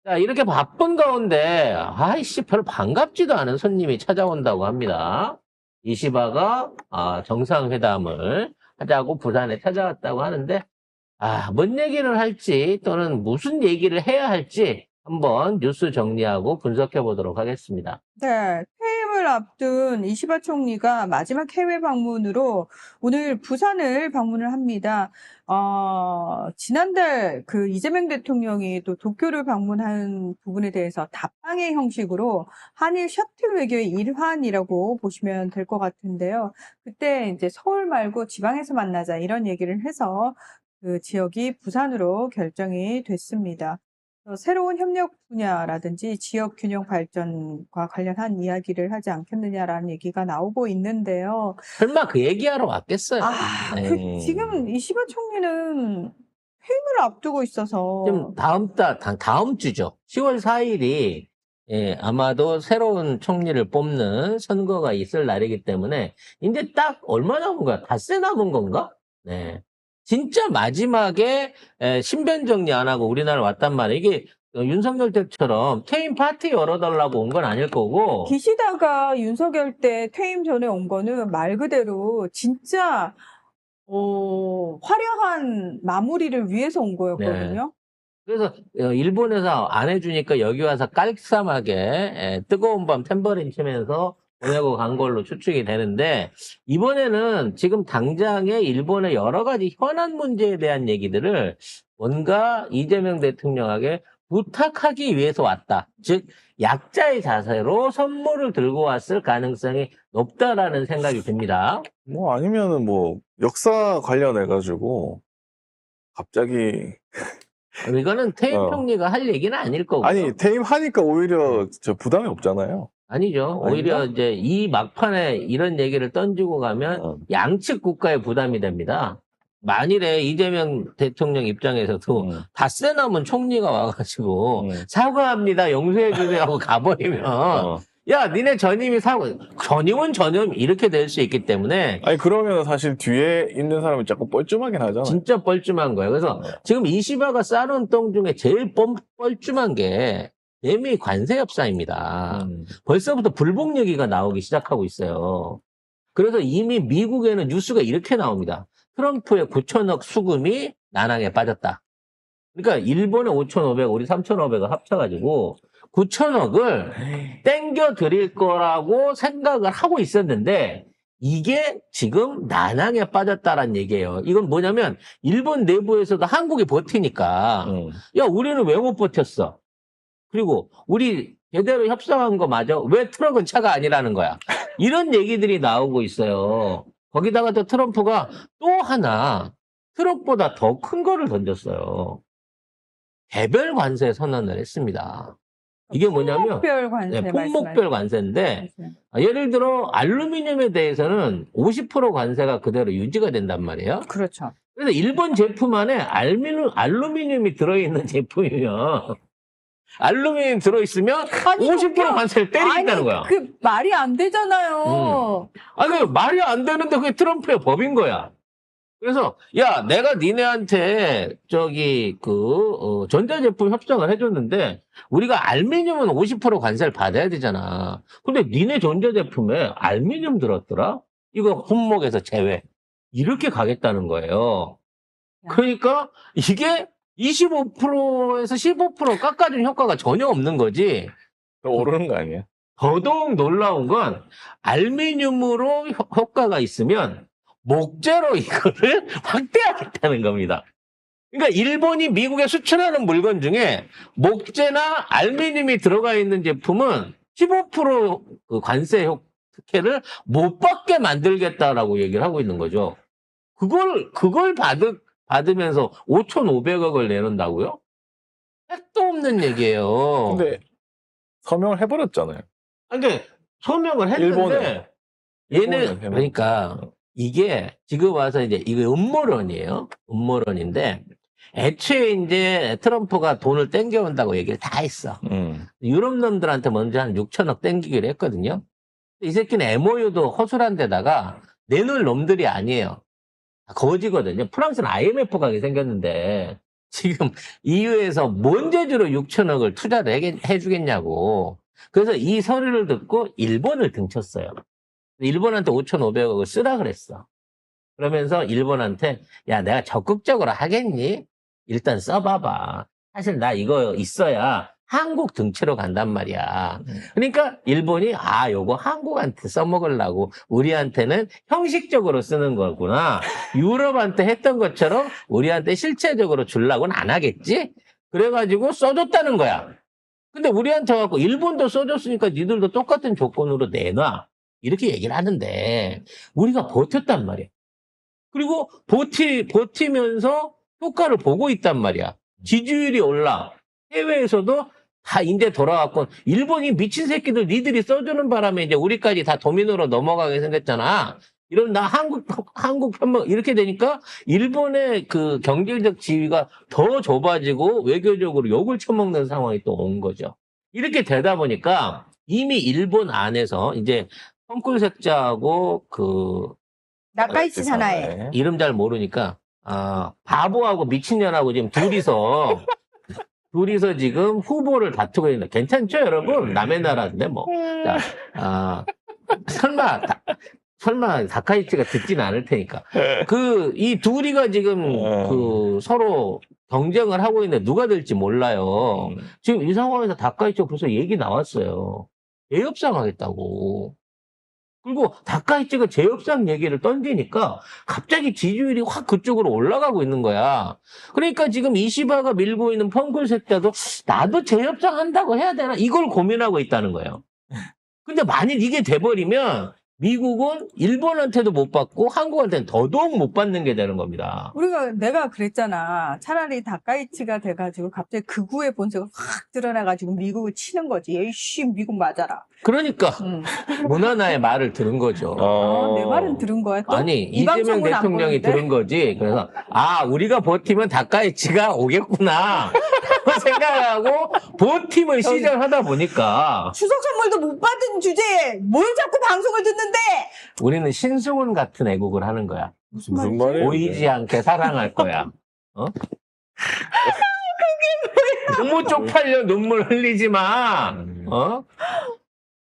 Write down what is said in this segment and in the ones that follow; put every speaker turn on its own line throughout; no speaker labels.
자, 이렇게 바쁜 가운데, 아이씨, 별로 반갑지도 않은 손님이 찾아온다고 합니다. 이시바가 정상회담을 하자고 부산에 찾아왔다고 하는데, 뭔 얘기를 할지 또는 무슨 얘기를 해야 할지 한번 뉴스 정리하고 분석해 보도록 하겠습니다.
네, 퇴임을 앞둔 이시바 총리가 마지막 해외 방문으로 오늘 부산을 방문을 합니다. 지난달 그 이재명 대통령이 또 도쿄를 방문한 부분에 대해서 답방의 형식으로 한일 셔틀 외교의 일환이라고 보시면 될 것 같은데요. 그때 이제 서울 말고 지방에서 만나자 이런 얘기를 해서 그 지역이 부산으로 결정이 됐습니다. 새로운 협력 분야라든지 지역 균형 발전과 관련한 이야기를 하지 않겠느냐라는 얘기가 나오고 있는데요.
설마 그 얘기하러 왔겠어요?
지금 이시바 총리는 퇴임을 앞두고 있어서
지금 다음 주죠. 10월 4일이 아마도 새로운 총리를 뽑는 선거가 있을 날이기 때문에 이제 딱 얼마 남은 거야? 닷새 남은 건가? 네. 진짜 마지막에 신변 정리 안 하고 우리나라 왔단 말이에요. 이게 윤석열 때처럼 퇴임 파티 열어달라고 온 건 아닐 거고.
기시다가 윤석열 때 퇴임 전에 온 거는 말 그대로 진짜 화려한 마무리를 위해서 온 거였거든요.
그래서 일본에서 안 해주니까 여기 와서 깔쌈하게 뜨거운 밤 탬버린 치면서 보내고 간 걸로 추측이 되는데, 이번에는 지금 당장의 일본의 여러 가지 현안 문제에 대한 얘기들을 뭔가 이재명 대통령에게 부탁하기 위해서 왔다. 즉 약자의 자세로 선물을 들고 왔을 가능성이 높다라는 생각이 듭니다.
뭐 아니면은 뭐 역사 관련해가지고 갑자기
이거는 퇴임 총리가 할 얘기는 아닐 거고.
아니 퇴임하니까 오히려 저 부담이 없잖아요.
아니죠.
아닌가?
오히려 이제 이 막판에 이런 얘기를 던지고 가면 양측 국가에 부담이 됩니다. 만일에 이재명 대통령 입장에서도 닷새 남은 총리가 와가지고 사과합니다, 용서해주세요 하고 가버리면 야, 니네 전임이 전임은 전임 이렇게 될 수 있기 때문에.
아니 그러면 사실 뒤에 있는 사람이 자꾸 뻘쭘하긴 하잖아요.
진짜 뻘쭘한 거예요. 그래서 지금 이시바가 싸놓은 똥 중에 제일 뻘쭘한 게 대미 관세 협상입니다. 벌써부터 불복 얘기가 나오기 시작하고 있어요. 그래서 이미 미국에는 뉴스가 이렇게 나옵니다. 트럼프의 9천억 수금이 난항에 빠졌다. 그러니까 일본의 5,500, 우리 3,500을 합쳐가지고 9천억을 땡겨 드릴 거라고 생각을 하고 있었는데, 이게 지금 난항에 빠졌다라는 얘기예요. 이건 뭐냐면 일본 내부에서도 한국이 버티니까 야, 우리는 왜 못 버텼어? 그리고 우리 제대로 협상한 거 맞아? 왜 트럭은 차가 아니라는 거야? 이런 얘기들이 나오고 있어요. 거기다가 또 트럼프가 또 하나 트럭보다 더 큰 거를 던졌어요. 개별 관세 선언을 했습니다. 이게 뭐냐면
품목별 관세
품목별 관세인데, 예를 들어 알루미늄에 대해서는 50% 관세가 그대로 유지가 된단 말이에요.
그렇죠.
그래서 일본 제품 안에 알루미늄이 들어있는 제품이면 알루미늄 들어있으면 50% 관세를 때리겠다는 거야.
그 말이 안 되잖아요.
아니, 말이 안 되는데 그게 트럼프의 법인 거야. 그래서 야, 내가 니네한테 전자제품 협상을 해줬는데 우리가 알루미늄은 50% 관세를 받아야 되잖아. 근데 니네 전자제품에 알루미늄 들었더라? 이거 품목에서 제외. 이렇게 가겠다는 거예요. 그러니까 이게 25%에서 15% 깎아준 효과가 전혀 없는 거지.
더 오르는 거 아니에요?
더더욱 놀라운 건 알루미늄으로 효과가 있으면 목재로 이거를 확대하겠다는 겁니다. 그러니까 일본이 미국에 수출하는 물건 중에 목재나 알루미늄이 들어가 있는 제품은 15% 그 관세 특혜를 못 받게 만들겠다라고 얘기를 하고 있는 거죠. 그걸 받으면서 5,500억을 내놓는다고요? 택도 없는 얘기예요.
근데 서명을 해버렸잖아요.
근데 서명을 했는데 얘는 그러니까 이게 지금 와서 이제 이거 음모론이에요. 음모론인데 애초에 이제 트럼프가 돈을 땡겨온다고 얘기를 다 했어. 유럽 놈들한테 먼저 한 6천억 땡기기로 했거든요. 이 새끼는 MOU도 허술한 데다가 내놓을 놈들이 아니에요. 거지거든요. 프랑스는 IMF 가게 생겼는데 지금 EU에서 뭔 재주로 6천억을 투자를 해주겠냐고. 그래서 이 서류를 듣고 일본을 등쳤어요. 일본한테 5,500억을 쓰라 그랬어. 그러면서 일본한테 야 내가 적극적으로 하겠니? 일단 써봐봐. 사실 나 이거 있어야 한국 등치러 간단 말이야. 그러니까 일본이 요거 한국한테 써먹으려고 우리한테는 형식적으로 쓰는 거구나. 유럽한테 했던 것처럼 우리한테 실체적으로 주려고는 안 하겠지? 그래가지고 써줬다는 거야. 근데 우리한테 와갖고 일본도 써줬으니까 니들도 똑같은 조건으로 내놔. 이렇게 얘기를 하는데 우리가 버텼단 말이야. 그리고 버티면서 효과를 보고 있단 말이야. 지지율이 올라. 해외에서도 다 이제 돌아왔고 일본이 미친 새끼들 니들이 써주는 바람에 이제 우리까지 다 도미노로 넘어가게 생겼잖아. 이런 나 한국 편만 이렇게 되니까 일본의 그 경제적 지위가 더 좁아지고 외교적으로 욕을 처먹는 상황이 또 온 거죠. 이렇게 되다 보니까 이미 일본 안에서 이제 펑쿨색자하고 그
나카이치 사나에.
이름 잘 모르니까 바보하고 미친년하고 지금 둘이서 지금 후보를 다투고 있는데 괜찮죠 여러분? 남의 나라인데 뭐. 자, 설마 다카이치가 듣지는 않을 테니까. 이 둘이가 지금 서로 경쟁을 하고 있는데 누가 될지 몰라요. 지금 이 상황에서 다카이치가 벌써 얘기 나왔어요. 재협상 하겠다고. 그리고 다카이치가 재협상 얘기를 던지니까 갑자기 지지율이 확 그쪽으로 올라가고 있는 거야. 그러니까 지금 이시바가 밀고 있는 펑쿨색자도 나도 재협상 한다고 해야 되나? 이걸 고민하고 있다는 거예요. 근데 만일 이게 돼버리면 미국은 일본한테도 못 받고 한국한테는 더더욱 못 받는 게 되는 겁니다.
내가 그랬잖아. 차라리 다카이치가 돼가지고 갑자기 극우의 본색을 확 드러나가지고 미국을 치는 거지. 에이씨, 미국 맞아라.
그러니까 문화나의 말을 들은 거죠.
내 말은 들은 거야. 또?
아니
이
이재명
방송은 안
대통령이
보는데?
들은 거지. 그래서 우리가 버티면 다카이치가 오겠구나 생각하고 버팀을 시작하다 보니까
추석 선물도 못 받은 주제에 뭘 자꾸 방송을 듣는데?
우리는 신승훈 같은 애국을 하는 거야.
무슨 말이에요?
보이지 않게 사랑할 거야. 어? 너무 쪽팔려 눈물 흘리지 마. 어?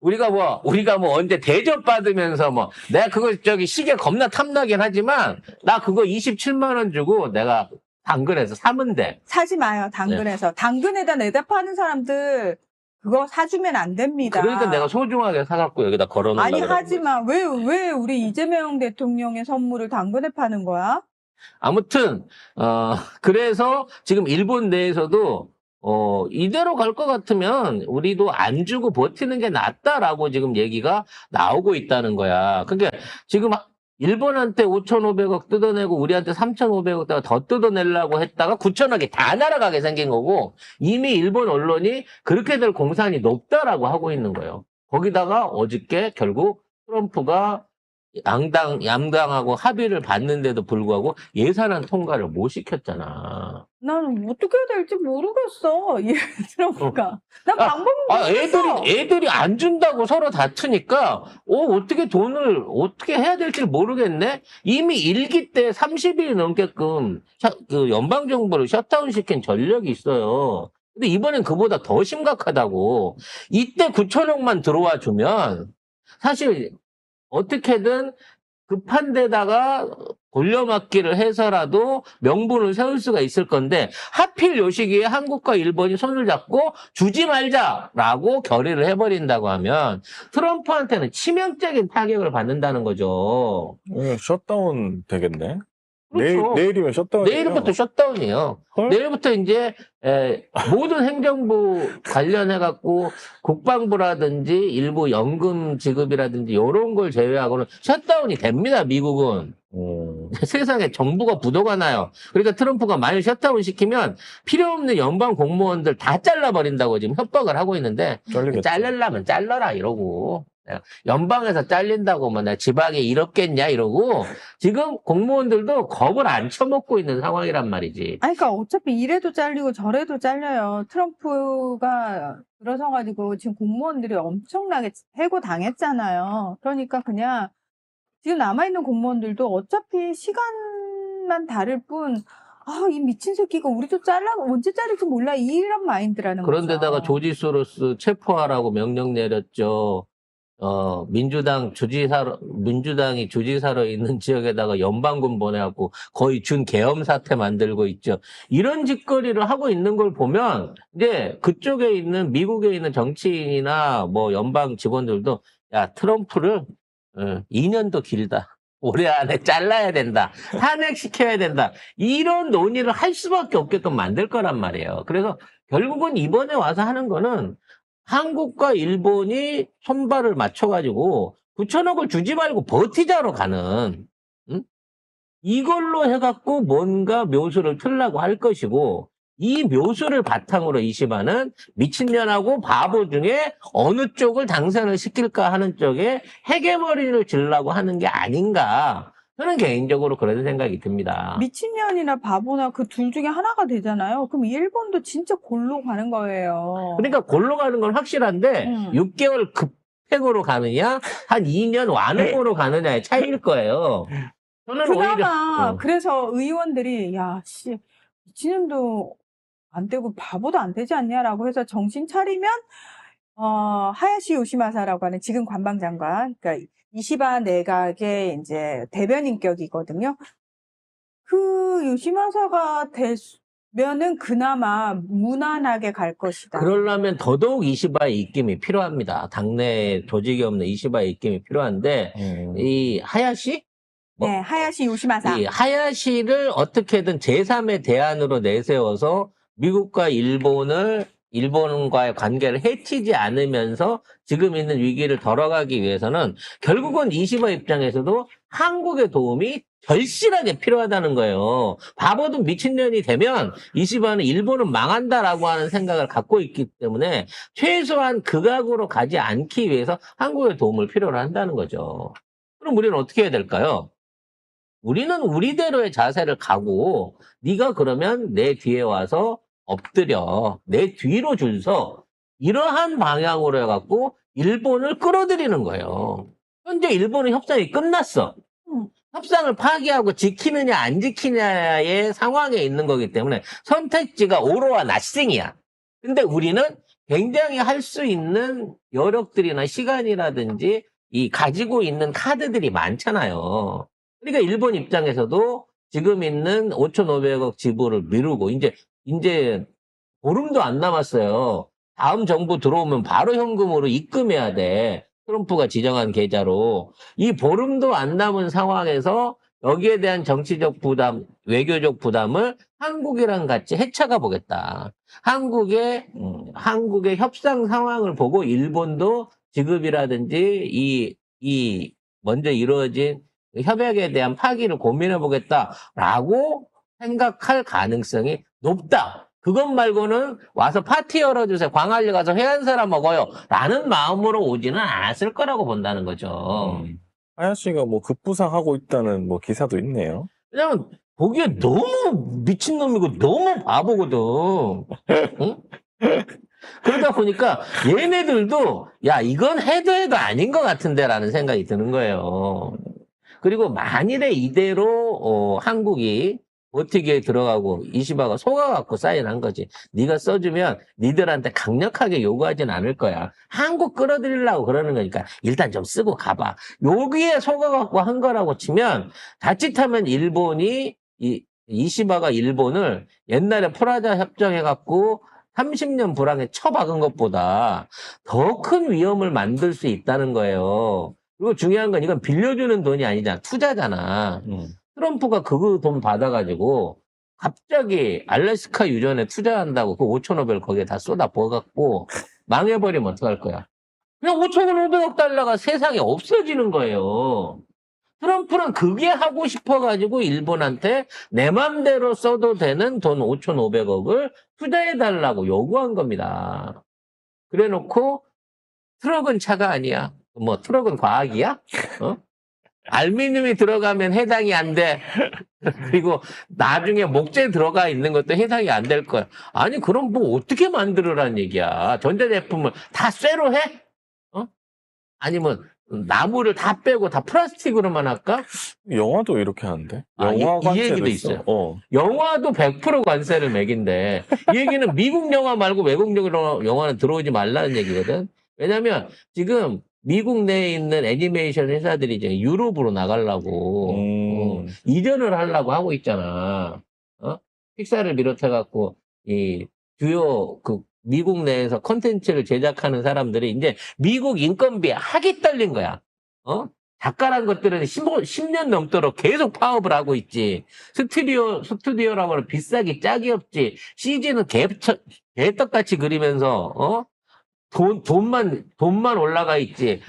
우리가 뭐 언제 대접받으면서 내가 그거 시계 겁나 탐나긴 하지만 나 그거 27만 원 주고 내가 당근에서 사면 돼.
사지 마요, 당근에서. 당근에다 내다 파는 사람들 그거 사주면 안 됩니다.
그러니까 내가 소중하게 사갖고 여기다 걸어놓으려고.
아니, 하지 마. 왜 우리 이재명 대통령의 선물을 당근에 파는 거야?
아무튼 그래서 지금 일본 내에서도 이대로 갈 것 같으면 우리도 안 주고 버티는 게 낫다라고 지금 얘기가 나오고 있다는 거야. 그러니까 지금 일본한테 5,500억 뜯어내고 우리한테 3,500억 더 뜯어내려고 했다가 9,000억이 다 날아가게 생긴 거고 이미 일본 언론이 그렇게 될 공산이 높다라고 하고 있는 거예요. 거기다가 어저께 결국 트럼프가 양당하고 합의를 봤는데도 불구하고 예산안 통과를 못 시켰잖아.
나는 어떻게 해야 될지 모르겠어. 트럼프가. 난 방법은 모르겠어.
애들이 안 준다고 서로 다투니까, 어떻게 돈을 어떻게 해야 될지 모르겠네? 이미 1기 때 30일 넘게끔 그 연방정부를 셧다운 시킨 전력이 있어요. 근데 이번엔 그보다 더 심각하다고. 이때 9천억만 들어와 주면, 사실, 어떻게든 급한 데다가 돌려막기를 해서라도 명분을 세울 수가 있을 건데 하필 요 시기에 한국과 일본이 손을 잡고 주지 말자라고 결의를 해버린다고 하면 트럼프한테는 치명적인 타격을 받는다는 거죠.
셧다운 되겠네.
그렇죠.
내일이면 셧다운이에요.
내일부터 셧다운이에요.
헐?
내일부터 이제 모든 행정부 관련해갖고 국방부라든지 일부 연금 지급이라든지 이런 걸 제외하고는 셧다운이 됩니다. 미국은. 세상에 정부가 부도가 나요. 그러니까 트럼프가 만일 셧다운 시키면 필요 없는 연방 공무원들 다 잘라버린다고 지금 협박을 하고 있는데
잘리겠죠.
잘려면 잘라라 이러고 연방에서 잘린다고 나 지방에 일 없겠냐 이러고 지금 공무원들도 겁을 안 쳐먹고 있는 상황이란 말이지.
아니, 그러니까 어차피 이래도 잘리고 저래도 잘려요. 트럼프가 들어서가지고 지금 공무원들이 엄청나게 해고 당했잖아요. 그러니까 그냥 지금 남아있는 공무원들도 어차피 시간만 다를 뿐 이 미친 새끼가 우리도 언제 자를지 몰라. 이런 마인드라는
그런데다가
거죠.
조지 소로스 체포하라고 명령 내렸죠. 민주당이 주지사로 있는 지역에다가 연방군 보내갖고 거의 준계엄 사태 만들고 있죠. 이런 짓거리를 하고 있는 걸 보면, 이제 그쪽에 있는, 미국에 있는 정치인이나 뭐 연방 직원들도, 야, 트럼프를, 2년도 길다. 올해 안에 잘라야 된다. 탄핵시켜야 된다. 이런 논의를 할 수밖에 없게끔 만들 거란 말이에요. 그래서 결국은 이번에 와서 하는 거는 한국과 일본이 손발을 맞춰가지고 9천억을 주지 말고 버티자로 가는, 응? 이걸로 해갖고 뭔가 묘수를 틀라고 할 것이고, 이 묘수를 바탕으로 이시바는 미친년하고 바보 중에 어느 쪽을 당선을 시킬까 하는 쪽에 헤게머리를 질라고 하는 게 아닌가. 저는 개인적으로 그런 생각이 듭니다.
미친년이나 바보나 그 둘 중에 하나가 되잖아요. 그럼 일본도 진짜 골로 가는 거예요.
그러니까 골로 가는 건 확실한데 6개월 급행으로 가느냐 한 2년 완행으로 가느냐의 차이일 거예요. 저는 오히려
그나마 그래서 의원들이 야, 씨, 미친년도 안 되고 바보도 안 되지 않냐라고 해서 정신 차리면 하야시 요시마사라고 하는 지금 관방장관, 그러니까 이시바 내각의 이제 대변인격이거든요. 그 요시마사가 되면은 그나마 무난하게 갈 것이다.
그러려면 더더욱 이시바의 입김이 필요합니다. 당내 조직이 없는 이시바의 입김이 필요한데 이 하야시?
네, 하야시 요시마사.
이 하야시를 어떻게든 제3의 대안으로 내세워서 미국과 일본과의 관계를 해치지 않으면서 지금 있는 위기를 덜어가기 위해서는 결국은 이시바 입장에서도 한국의 도움이 절실하게 필요하다는 거예요. 바보든 미친년이 되면 이시바는 일본은 망한다라고 하는 생각을 갖고 있기 때문에 최소한 극악으로 가지 않기 위해서 한국의 도움을 필요로 한다는 거죠. 그럼 우리는 어떻게 해야 될까요? 우리는 우리대로의 자세를 가고 네가 그러면 내 뒤에 와서 엎드려 내 뒤로 줄 서 이러한 방향으로 해갖고 일본을 끌어들이는 거예요. 현재 일본은 협상이 끝났어. 협상을 파기하고 지키느냐 안 지키느냐의 상황에 있는 거기 때문에 선택지가 오로와 낫싱이야. 근데 우리는 굉장히 할 수 있는 여력들이나 시간이라든지 이 가지고 있는 카드들이 많잖아요. 그러니까 일본 입장에서도 지금 있는 5,500억 지불을 미루고 이제 보름도 안 남았어요. 다음 정부 들어오면 바로 현금으로 입금해야 돼. 트럼프가 지정한 계좌로. 이 보름도 안 남은 상황에서 여기에 대한 정치적 부담, 외교적 부담을 한국이랑 같이 헤쳐가 보겠다. 한국의 협상 상황을 보고 일본도 지급이라든지 먼저 이루어진 협약에 대한 파기를 고민해 보겠다라고 생각할 가능성이 높다. 그것 말고는 와서 파티 열어주세요. 광안리 가서 회 한 사람 먹어요. 라는 마음으로 오지는 않았을 거라고 본다는 거죠.
하야시가 뭐 급부상하고 있다는 뭐 기사도 있네요.
왜냐면 보기에 너무 미친놈이고 너무 바보거든. 응? 그러다 보니까 얘네들도 야 이건 해도 아닌 것 같은데 라는 생각이 드는 거예요. 그리고 만일에 이대로 한국이 버티기에 들어가고 이시바가 속아갖고 사인한 거지. 네가 써주면 니들한테 강력하게 요구하진 않을 거야. 한국 끌어들이려고 그러는 거니까 일단 좀 쓰고 가봐. 여기에 속아갖고 한 거라고 치면 자칫하면 일본이 이시바가 일본을 옛날에 프라자 협정해갖고 30년 불황에 처박은 것보다 더 큰 위험을 만들 수 있다는 거예요. 그리고 중요한 건 이건 빌려주는 돈이 아니잖아. 투자잖아. 트럼프가 그 돈 받아가지고 갑자기 알래스카 유전에 투자한다고 그 5,500을 거기에 다 쏟아 부어갖고 망해버리면 어떡할 거야. 그냥 5,500억 달러가 세상에 없어지는 거예요. 트럼프는 그게 하고 싶어가지고 일본한테 내 맘대로 써도 되는 돈 5,500억을 투자해달라고 요구한 겁니다. 그래 놓고 트럭은 차가 아니야. 뭐 트럭은 과학이야? 알루미늄이 들어가면 해당이 안 돼. 그리고 나중에 목재 들어가 있는 것도 해당이 안 될 거야. 아니 그럼 뭐 어떻게 만들으라는 얘기야. 전자제품을 다 쇠로 해? 아니면 나무를 다 빼고 다 플라스틱으로만 할까?
영화도 이렇게 하는데.
아,
영화
이
관세도
얘기도
있어.
있어요.
어.
영화도 100% 관세를 매긴데 이 얘기는 미국 영화 말고 외국 영화는 들어오지 말라는 얘기거든. 왜냐면 지금 미국 내에 있는 애니메이션 회사들이 이제 유럽으로 나가려고 이전을 하려고 하고 있잖아. 픽사를 비롯해갖고 이 주요 그 미국 내에서 컨텐츠를 제작하는 사람들이 이제 미국 인건비에 학이 떨린 거야. 작가란 것들은 10년 넘도록 계속 파업을 하고 있지. 스튜디오라고 하면 비싸기 짝이 없지. CG는 개떡같이 그리면서, 돈만 올라가 있지.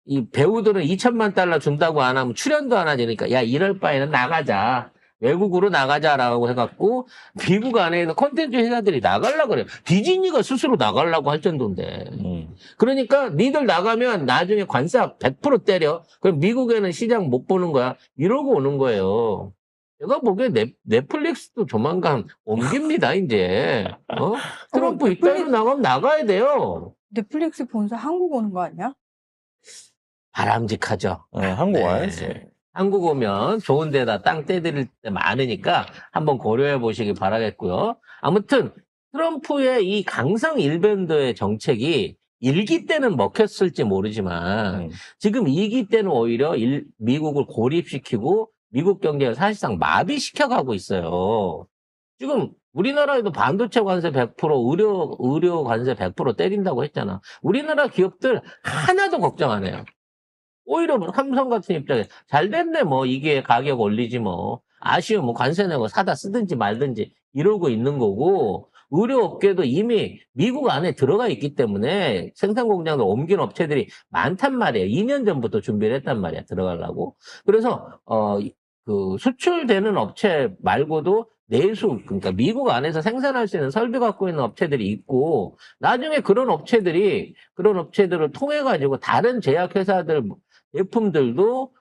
이 배우들은 2천만 달러 준다고 안 하면 출연도 안 하지. 그러니까, 야, 이럴 바에는 나가자. 외국으로 나가자라고 해갖고, 미국 안에 있는 콘텐츠 회사들이 나가려고 그래요. 디즈니가 스스로 나가려고 할 정도인데. 그러니까, 니들 나가면 나중에 관세 100% 때려. 그럼 미국에는 시장 못 보는 거야. 이러고 오는 거예요. 내가 보기엔 넷플릭스도 조만간 옮깁니다, 이제. 트럼프 이따위로 나가면 나가야 돼요.
넷플릭스 본사 한국 오는 거 아니야?
바람직하죠.
네, 한국 와야지.
한국 오면 좋은 데다 땅 떼드릴 때 많으니까 한번 고려해 보시기 바라겠고요. 아무튼 트럼프의 이 강성 일변도의 정책이 1기 때는 먹혔을지 모르지만 지금 2기 때는 오히려 미국을 고립시키고 미국 경제를 사실상 마비시켜가고 있어요. 지금 우리나라에도 반도체 관세 100%, 의료 관세 100% 때린다고 했잖아. 우리나라 기업들 하나도 걱정 안 해요. 오히려 삼성 같은 입장에 잘 됐네 뭐 이게 가격 올리지 뭐 아쉬우면 관세 내고 사다 쓰든지 말든지 이러고 있는 거고 의료업계도 이미 미국 안에 들어가 있기 때문에 생산 공장도 옮긴 업체들이 많단 말이에요. 2년 전부터 준비를 했단 말이야 들어가려고. 그래서 그 수출되는 업체 말고도 그러니까 미국 안에서 생산할 수 있는 설비 갖고 있는 업체들이 있고, 나중에 그런 업체들을 통해가지고 다른 제약회사들, 제품들도,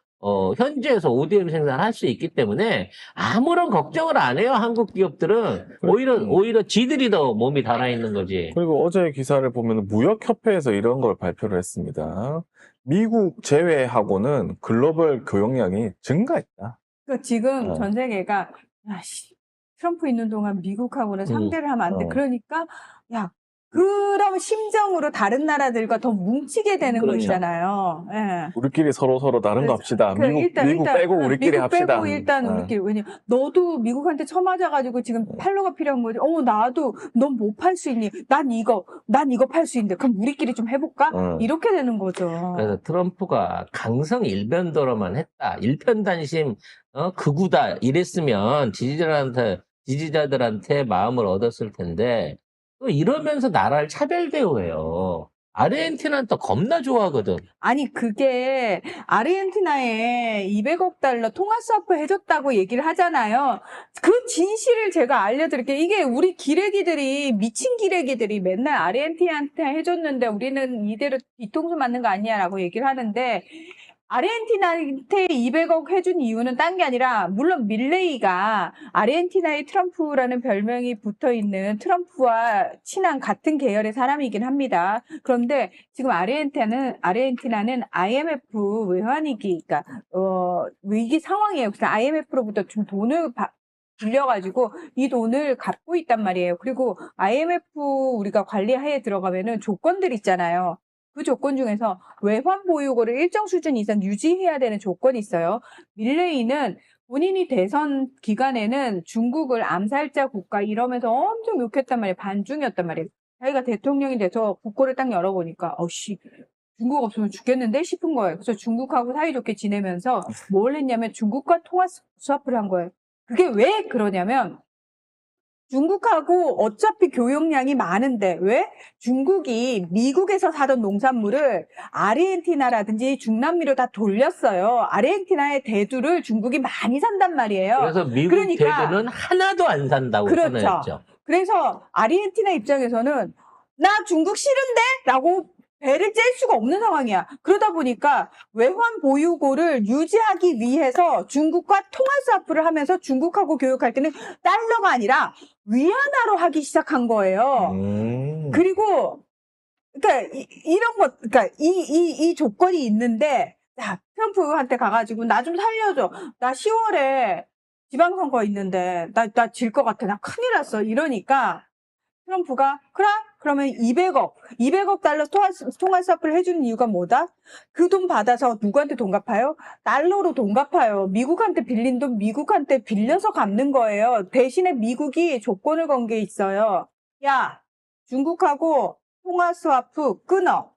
현지에서 ODM 생산할 수 있기 때문에 아무런 걱정을 안 해요, 한국 기업들은. 오히려 지들이 더 몸이 달아있는 거지.
그리고 어제 기사를 보면 무역협회에서 이런 걸 발표를 했습니다. 미국 제외하고는 글로벌 교역량이 증가했다.
그러니까 지금 전 세계가, 트럼프 있는 동안 미국하고는 상대를 하면 안 돼. 그러니까, 그럼 심정으로 다른 나라들과 더 뭉치게 되는 거 있잖아요. 예.
우리끼리 서로 다른 거 합시다. 미국 빼고 우리끼리
미국
합시다.
빼고 일단 우리끼리. 왜냐면 너도 미국한테 처맞아가지고 지금 팔로가 필요한 거지. 나도 넌 뭐 팔 수 있니? 난 이거 팔 수 있는데 그럼 우리끼리 좀 해볼까? 이렇게 되는 거죠.
그래서 트럼프가 강성 일변도로만 했다. 일편단심 극우다 이랬으면 지지자들한테 마음을 얻었을 텐데 또 이러면서 나라를 차별 대우해요. 아르헨티나는 또 겁나 좋아하거든.
아니 그게 아르헨티나에 200억 달러 통화스와프 해줬다고 얘기를 하잖아요. 그 진실을 제가 알려드릴게요. 이게 우리 기레기들이 미친 기레기들이 맨날 아르헨티나한테 해줬는데 우리는 이대로 뒤통수 맞는 거 아니야 라고 얘기를 하는데 아르헨티나한테 200억 해준 이유는 딴 게 아니라 물론 밀레이가 아르헨티나의 트럼프라는 별명이 붙어있는 트럼프와 친한 같은 계열의 사람이긴 합니다. 그런데 지금 아르헨티나는 IMF 외환위기, 그러니까 위기 상황이에요. 그래서 IMF로부터 좀 돈을 빌려가지고 이 돈을 갚고 있단 말이에요. 그리고 IMF 우리가 관리하에 들어가면은 조건들 있잖아요. 그 조건 중에서 외환 보유고를 일정 수준 이상 유지해야 되는 조건이 있어요. 밀레이는 본인이 대선 기간에는 중국을 암살자 국가 이러면서 엄청 욕했단 말이에요. 반중이었단 말이에요. 자기가 대통령이 돼서 국고를 딱 열어보니까 중국 없으면 죽겠는데 싶은 거예요. 그래서 중국하고 사이좋게 지내면서 뭘 했냐면 중국과 통화 스와프를 한 거예요. 그게 왜 그러냐면 중국하고 어차피 교역량이 많은데 왜? 중국이 미국에서 사던 농산물을 아르헨티나라든지 중남미로 다 돌렸어요. 아르헨티나의 대두를 중국이 많이 산단 말이에요.
그래서 미국 대두는 하나도 안 산다고 선언했죠.
그래서 아르헨티나 입장에서는 나 중국 싫은데? 라고 배를 뗄 수가 없는 상황이야. 그러다 보니까 외환 보유고를 유지하기 위해서 중국과 통화스와프를 하면서 중국하고 교역할 때는 달러가 아니라 위안화로 하기 시작한 거예요. 그리고 그러니까 이런 것, 그러니까 이 조건이 있는데, 야, 트럼프한테 가가지고 나 좀 살려줘. 나 10월에 지방선거 있는데 나 질 것 같아. 나 큰일 났어. 이러니까 트럼프가 그래? 그러면 200억 달러 통화 스왑을 해주는 이유가 뭐다? 그 돈 받아서 누구한테 돈 갚아요? 달러로 돈 갚아요. 미국한테 빌린 돈 미국한테 빌려서 갚는 거예요. 대신에 미국이 조건을 건 게 있어요. 야, 중국하고 통화 스왑 끊어.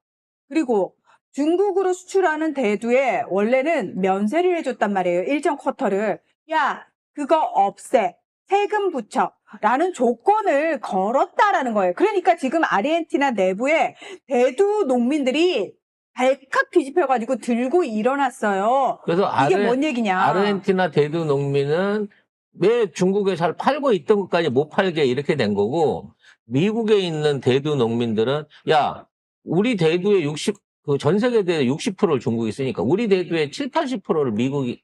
그리고 중국으로 수출하는 대두에 원래는 면세를 해줬단 말이에요. 일정 쿼터를. 야, 그거 없애. 세금 붙여. 라는 조건을 걸었다라는 거예요. 그러니까 지금 아르헨티나 내부에 대두 농민들이 발칵 뒤집혀가지고 들고 일어났어요.
그래서
이게 뭔 얘기냐.
아르헨티나 대두 농민은 왜 중국에 잘 팔고 있던 것까지 못 팔게 이렇게 된 거고, 미국에 있는 대두 농민들은, 야, 우리 대두의 전 세계 대의 60%를 중국이 쓰니까, 우리 대두의 7, 80%를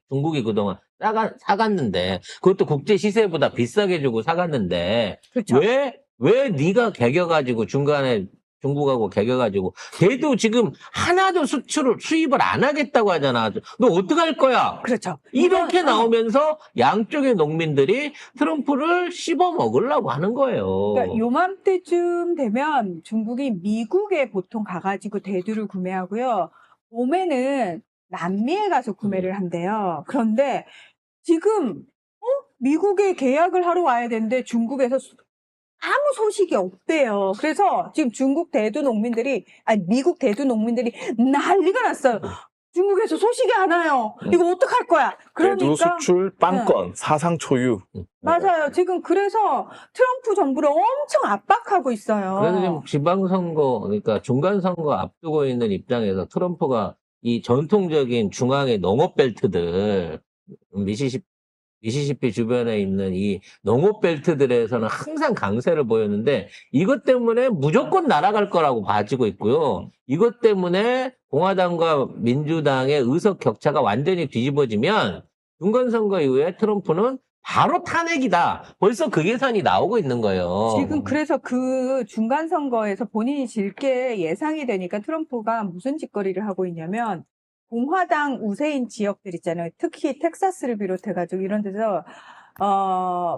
중국이 그동안 사갔는데, 그것도 국제 시세보다 비싸게 주고 사갔는데,
그렇죠.
왜 네가 개겨가지고 중간에 중국하고 개겨가지고 걔도 지금 하나도 수입을 안 하겠다고 하잖아. 너 어떡할 거야?
그렇죠.
이렇게 나오면서 양쪽의 농민들이 트럼프를 씹어 먹으려고 하는 거예요.
그러니까 요맘때쯤 되면 중국이 미국에 보통 가가지고 대두를 구매하고요. 봄에는 남미에 가서 구매를 한대요. 그런데 지금 미국에 계약을 하러 와야 되는데 중국에서 아무 소식이 없대요. 그래서 지금 미국 대두 농민들이 난리가 났어요. 중국에서 소식이 안 와요. 이거 어떡할 거야?
대두
그러니까
수출 빵건 사상 초유.
맞아요. 지금 그래서 트럼프 정부를 엄청 압박하고 있어요.
그래서 지금 지방선거, 그러니까 중간선거 앞두고 있는 입장에서 트럼프가 이 전통적인 중앙의 농업벨트들, 미시시피 주변에 있는 이 농업벨트들에서는 항상 강세를 보였는데, 이것 때문에 무조건 날아갈 거라고 봐지고 있고요. 이것 때문에 공화당과 민주당의 의석 격차가 완전히 뒤집어지면 중간선거 이후에 트럼프는 바로 탄핵이다. 벌써 그 계산이 나오고 있는 거예요.
지금 그래서 그 중간 선거에서 본인이 질 게 예상이 되니까 트럼프가 무슨 짓거리를 하고 있냐면 공화당 우세인 지역들 있잖아요. 특히 텍사스를 비롯해가지고 이런 데서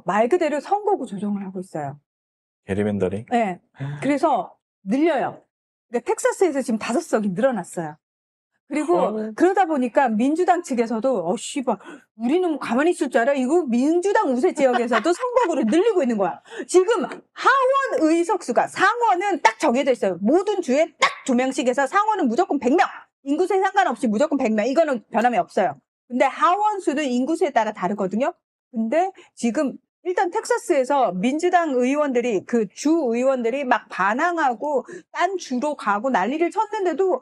말 그대로 선거구 조정을 하고 있어요.
게리맨더링.
네. 그래서 늘려요. 그러니까 텍사스에서 지금 5석이 늘어났어요. 그리고 그러다 보니까 민주당 측에서도 씨발 우리는 가만히 있을 줄 알아? 이거 민주당 우세 지역에서도 선거구를 늘리고 있는 거야. 지금 하원 의석수가 상원은 딱 정해져 있어요. 모든 주에 딱 2명씩 해서 상원은 무조건 100명. 인구수에 상관없이 무조건 100명. 이거는 변함이 없어요. 근데 하원 수는 인구수에 따라 다르거든요. 근데 지금 일단 텍사스에서 민주당 의원들이 그 주 의원들이 막 반항하고 딴 주로 가고 난리를 쳤는데도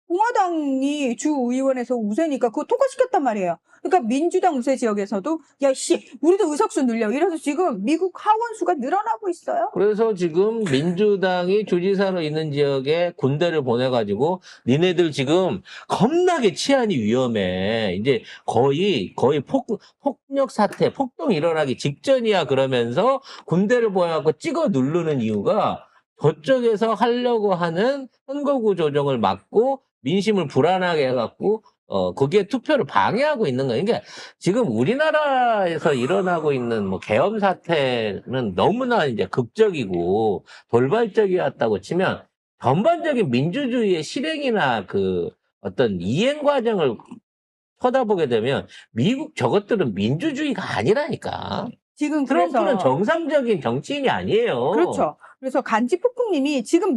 공화당이 주 의원에서 우세니까 그거 통과시켰단 말이에요. 그러니까 민주당 우세 지역에서도 우리도 의석수 늘려. 이래서 지금 미국 하원 수가 늘어나고 있어요.
그래서 지금 민주당이 주지사로 있는 지역에 군대를 보내가지고 니네들 지금 겁나게 치안이 위험해. 이제 거의 폭력 사태, 폭동 일어나기 직전이야 그러면서 군대를 보내갖고 찍어 누르는 이유가 저쪽에서 하려고 하는 선거구 조정을 막고 민심을 불안하게 해갖고 거기에 투표를 방해하고 있는 거예요. 그러니까 지금 우리나라에서 일어나고 있는 뭐 계엄 사태는 너무나 이제 극적이고 돌발적이었다고 치면 전반적인 민주주의의 실행이나 그 어떤 이행 과정을 쳐다보게 되면 미국 저것들은 민주주의가 아니라니까.
지금
트럼프는
그래서
정상적인 정치인이 아니에요.
그렇죠. 그래서 간지폭풍님이 지금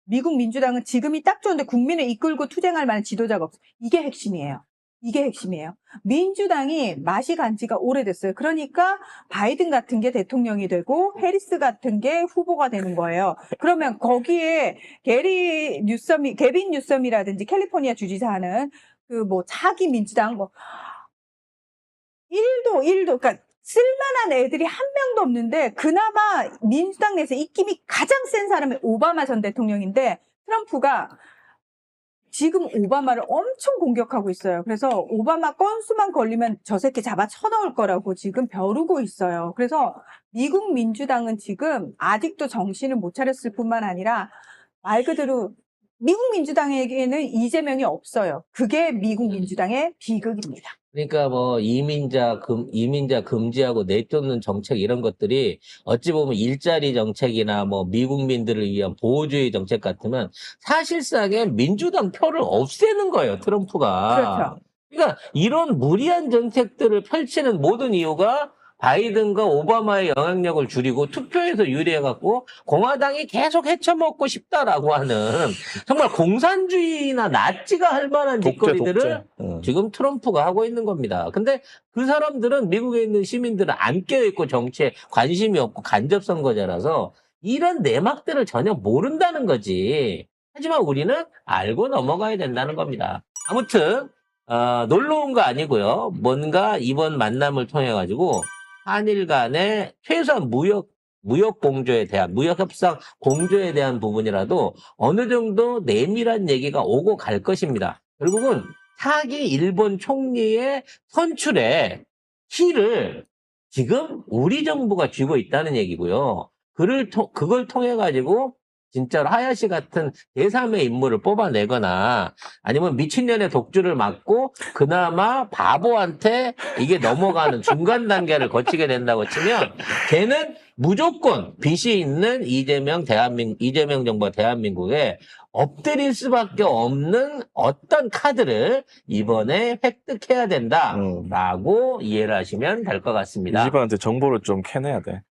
미국 민주당은 지금이 딱 좋은데 국민을 이끌고 투쟁할 만한 지도자가 없어. 이게 핵심이에요. 이게 핵심이에요. 민주당이 맛이 간 지가 오래됐어요. 그러니까 바이든 같은 게 대통령이 되고 해리스 같은 게 후보가 되는 거예요. 그러면 거기에 게빈 뉴섬이라든지 캘리포니아 주지사 하는 그 뭐 차기 민주당 뭐 1도 그러니까 쓸만한 애들이 한 명도 없는데 그나마 민주당 내에서 입김이 가장 센 사람이 오바마 전 대통령인데 트럼프가 지금 오바마를 엄청 공격하고 있어요. 그래서 오바마 건수만 걸리면 저 새끼 잡아 쳐넣을 거라고 지금 벼르고 있어요. 그래서 미국 민주당은 지금 아직도 정신을 못 차렸을 뿐만 아니라 말 그대로 미국 민주당에게는 이재명이 없어요. 그게 미국 민주당의 비극입니다.
그러니까 뭐 이민자 금지하고 내쫓는 정책 이런 것들이 어찌 보면 일자리 정책이나 뭐 미국민들을 위한 보호주의 정책 같으면 사실상의 민주당 표를 없애는 거예요, 트럼프가.
그렇죠.
그러니까 이런 무리한 정책들을 펼치는 모든 이유가 바이든과 오바마의 영향력을 줄이고 투표에서 유리해갖고 공화당이 계속 헤쳐먹고 싶다라고 하는 정말 공산주의나 나치가 할 만한 짓거리들을 지금 트럼프가 하고 있는 겁니다. 근데 그 사람들은 미국에 있는 시민들은 안 껴있고 정치에 관심이 없고 간접선거자라서 이런 내막들을 전혀 모른다는 거지. 하지만 우리는 알고 넘어가야 된다는 겁니다. 아무튼 놀러 온 거 아니고요. 뭔가 이번 만남을 통해 가지고 한일 간의 최소한 무역 공조에 대한, 무역 협상 공조에 대한 부분이라도 어느 정도 내밀한 얘기가 오고 갈 것입니다. 결국은 차기 일본 총리의 선출에 키를 지금 우리 정부가 쥐고 있다는 얘기고요. 그걸 통해 가지고 진짜로 하야시 같은 제3의 인물을 뽑아내거나 아니면 미친년의 독주를 막고 그나마 바보한테 이게 넘어가는 중간 단계를 거치게 된다고 치면 걔는 무조건 빚이 있는 이재명 정부가 대한민국에 엎드릴 수밖에 없는 어떤 카드를 이번에 획득해야 된다라고 이해를 하시면 될 것 같습니다.
이 집안한테 정보를 좀 캐내야 돼.